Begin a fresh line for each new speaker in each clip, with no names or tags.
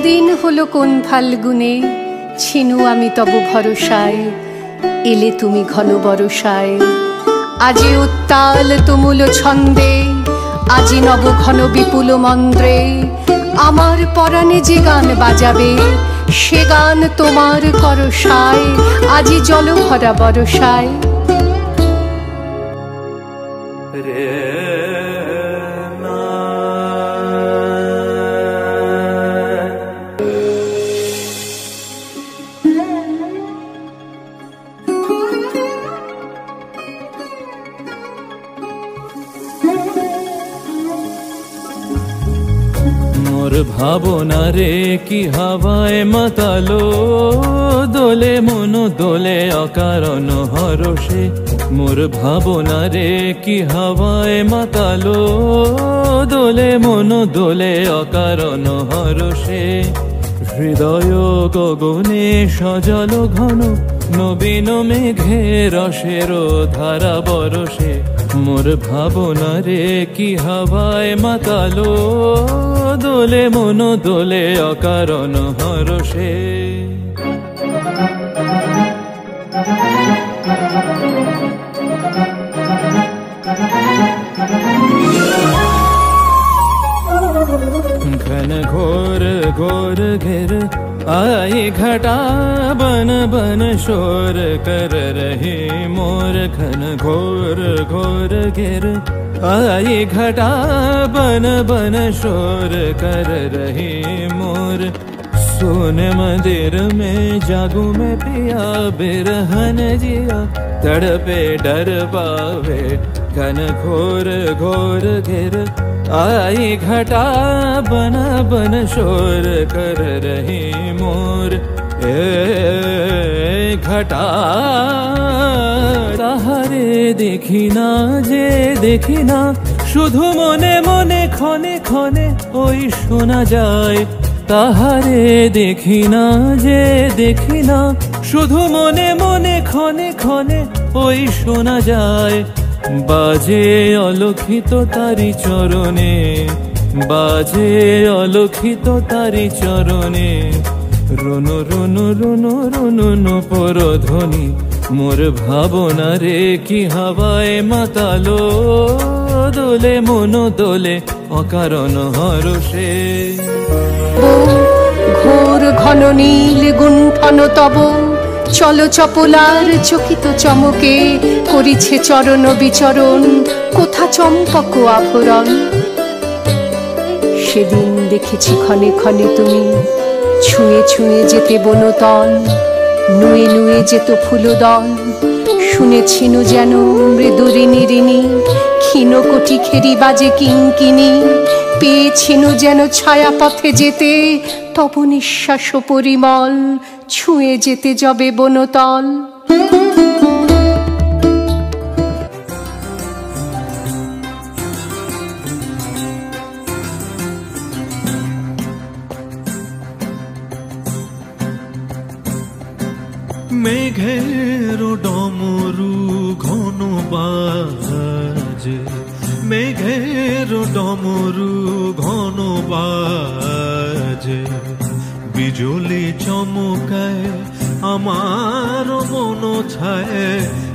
কতদিন হলো কোন ফাল্গুনে ছিনু আমি তব ভরসায়, এলে তুমি ঘন বরসায়। আজি উত্তাল তুমুল ছন্দে, আজি নব ঘন বিপুল মন্দ্রে, আমার পরাণে যে গান বাজাবে সে গান তোমার করসায়, আজি জলভরা বরসায়।
মোর ভাবনা রে কি হাওয়ায় মাতালো, দোলে মন দোলে অকারণ হরষে। মোর ভাবনা রে কি হাওয়ায় মাতালো, দোলে মন দোলে অকারণ হরষে। হৃদয় গগনে সজল ঘন, নবীন মেঘে রসের ধারা বরসে। মোর ভাবনা রে কি হাওয়ায় মাতালো, দোলে মন দোলে অকারণ হরষে। घन घोर घोर घेर आई घटा, बन बन शोर कर रहे मोर। घन घोर घोर घेर आई घटा, बन बन शोर कर रहे मोर। सोने मंदिर में जागू में पिया, बिरहन जिया तड़पे डर पावे। घन घोर घोर घेर आई घटा, बन बन शोर कर रही मोर। ए घटा ताहारे देखी ना जे देखी ना, शुधु मने मने क्षणे क्षणे ओई शोना जाए। ताहारे देखी ना जे देखी ना, शुधु मने मने क्षणे क्षणे ओई शोना जाए। बाजे अलक्षित तारी चरणे, बाजे अलक्षित तारी चरणे। रुनु रुनु रुनु रुनु नूपुर ध्वनि, मोर भावना रे की हावाय मातालो, दोले मन दोले अकारण हरषे।
ঘোর ঘন নীল গুণ্ঠন তব, চলো চপলার চকিত চমকে, করিছে চরণ বিচরণ কোথা চম্পক আভরণ। সেদিন দেখেছি ক্ষণে ক্ষণে তুমি ছুঁয়ে ছুঁয়ে যেতে বনতল, নুয়ে নুয়ে যেত ফুলদল। শুনেছিনু যেন মৃদু ঋণী ঋণী, ক্ষীণ কোটি খেরি বাজে কিঙ্কিনি। পেয়েছিনু যেন ছায়া পথে যেতে, তব নিঃশ্বাস পরিমল ছুঁয়ে যেতে যবে বনতল।
মেঘের ডমরু ঘন বাজে, মেঘের ডমরু ঘন বাজে। বিজুলি চমকায় আমার মন ছায়,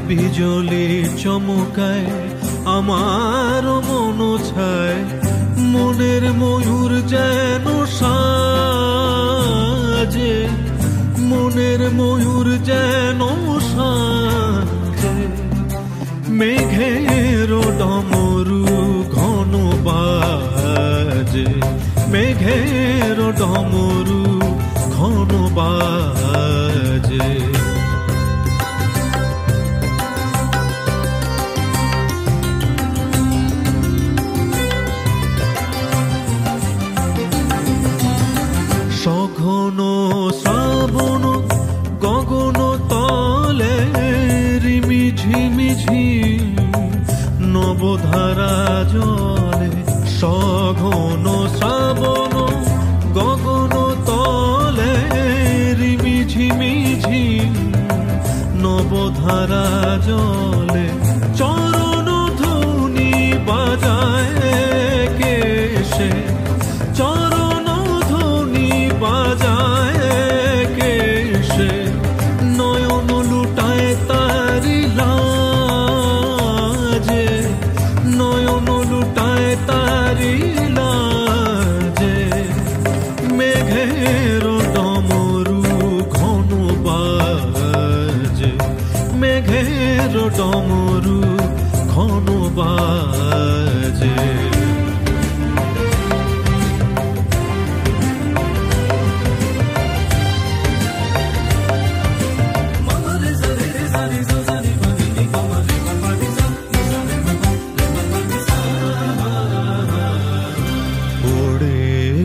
বিজুলি চমকায় আমার মন ছায়। মনের ময়ূর যেন সাজে, মনের ময়ূর যেন সাজে। মেঘের ডমরু ঘন বাজে, মেঘের ডমরু ঘন বাজে। সঘন শ্রাবণ গগন তলে, রিমিঝিমিঝি নবধারা জলে। সঘন শ্রাবণ গগন তলে, রিমিঝিমিঝি নবধারা জলে। চরণ ধ্বনি বাজায় কেশে, চরণ ধ্বনি বাজায় কে সে নয়ন লুটায় তারি লাজে, নয়ন লুটায় তারি লাজে। মেঘের ডমরু ঘন বাজে, মেঘের ডমরু ঘন বাজে।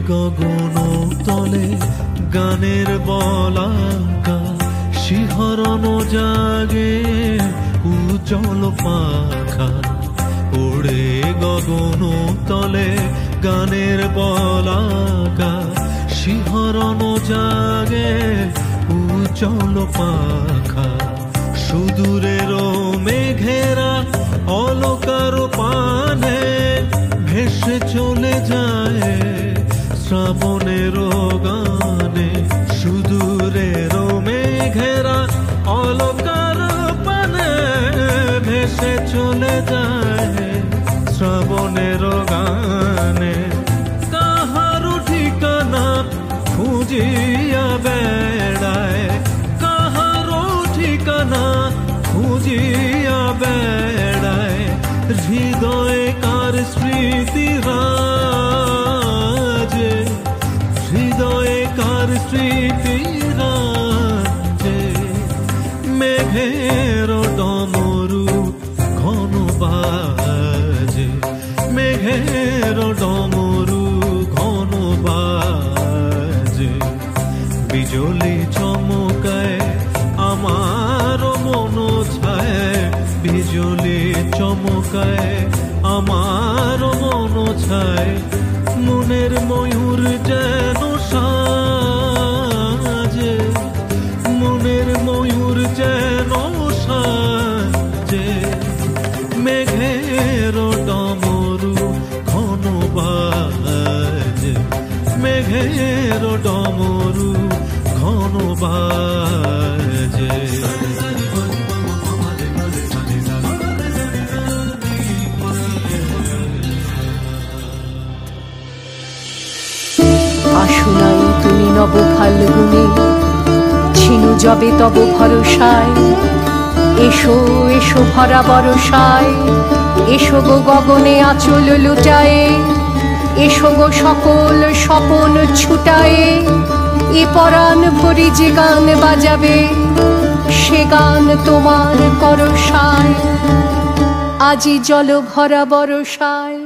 গগন তলে গানের বলাকা শিহরণ জাগে উজ্জ্বল পাখা। ওড়ে গগন তলে গানের বলাকা শিহরণ জাগে উজ্জ্বল পাখা। সুদূরের মেঘেরা অলকার পানে ভেসে চলে যায় শ্রাবণের গানে। সুদূরের মেঘেরা অলকার পানে ভেসে চলে যায় শ্রাবণের গানে। কাহারো ঠিকানা খুঁজিয়া বেড়ায়, কাহারো ঠিকানা খুঁজিয়া বেড়ায়। হৃদয়ে কার স্মৃতিরা হৃদয়ে কার স্মৃতিরা মেঘের ডমরু ঘন বাজে, মেঘের ডমরু ঘন বাজে। বিজলি চমকায় আমার মন ছায়, বিজলি চমকায় আমার মন ছায়। মনের ময়ূর যেন সাজে, মনের ময়ূর যেন সাজে। মেঘের ডমরু ঘন বাজে, মেঘের ডমরু ঘন বাজে।
আসো নাই তুমি নব ফাল্গুনে ছিনু যবে তব ভরসায়। এসো এসো ভরা বরসায়, এসো গো গগনে আঁচল লুটায়ে। এসো গো সকল স্বপন ছুটায়ে। এ পরাণ ভরি যে গান বাজাবে সে গান তোমার করসায়। আজি জল ভরা বরসায়।